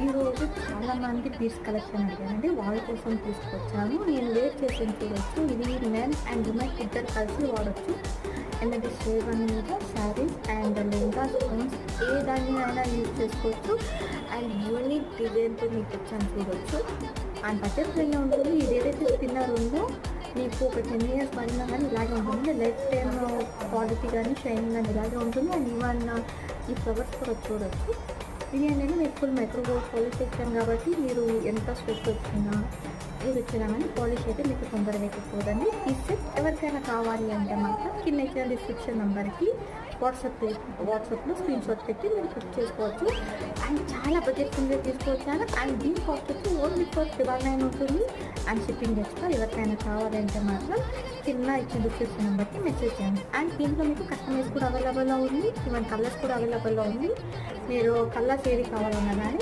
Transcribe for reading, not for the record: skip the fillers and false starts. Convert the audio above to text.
ఈరోజు చాలామంది piece collection అడిగారండి, వాళ్ళ కోసం తీసుకొచ్చాను. నేను వేర్ చేసి చూడొచ్చు. ఇది మెన్ అండ్ ఉమెన్ ఇద్దరు కలిసి వాడచ్చు. అండ్ షేర్వాణి మీద శారీస్ అండ్ లెహంగా స్టోన్స్ ఏ దాన్ని అయినా యూజ్ చేసుకోవచ్చు. అండ్ యూనిక్ డిజైన్తో మీకు వచ్చాను చూడొచ్చు. అండ్ బడ్జెట్ ఫ్రెండ్గా ఉంటుంది. ఇది ఏదైతే స్పిన్నర్ ఉందో మీకు ఒక 10 years పడినా కానీ ఇలాగే ఉంటుంది. లైఫ్ టైమ్ క్వాలిటీ కానీ షైనింగ్ కానీ ఇలాగే ఉంటుంది. అండ్ ఈవెన్ ఈ ఫ్లవర్స్ కూడా చూడొచ్చు. ఇది ఏంటంటే మీకు ఫుల్ మైక్రోవేవ్ పాలిష్ ఇచ్చాను కాబట్టి మీరు ఎంత స్ట్రెస్ వచ్చినా ఏది వచ్చినా కానీ పాలిష్ అయితే మీకు తొందరగా అయిపోతుందండి. ఈ సెట్ ఎవరికైనా కావాలి అంటే మాత్రం కింద ఇచ్చిన డిస్క్రిప్షన్ నెంబర్కి వాట్సాప్లో స్క్రీన్ షాట్ పెట్టి మీరు బుక్ చేసుకోవచ్చు. అండ్ చాలా బడ్జెట్ కింద తీసుకోవచ్చాను. అండ్ దీని కాస్ట్ వచ్చి ఓన్లీ ఫర్ 9 ఉంటుంది. And shipping extra. ఎవరికైనా కావాలంటే మాత్రం కింద ఇచ్చిన డిస్క్రిప్షన్ నెంబర్కి మెసేజ్ చేయండి. అండ్ దీంట్లో మీకు కస్టమైజ్ కూడా అవైలబుల్లో ఉంది. ఈవెన్ కలర్స్ కూడా అవైలబుల్లో ఉంది. మీరు కలర్స్ ఏది కావాలన్నా కానీ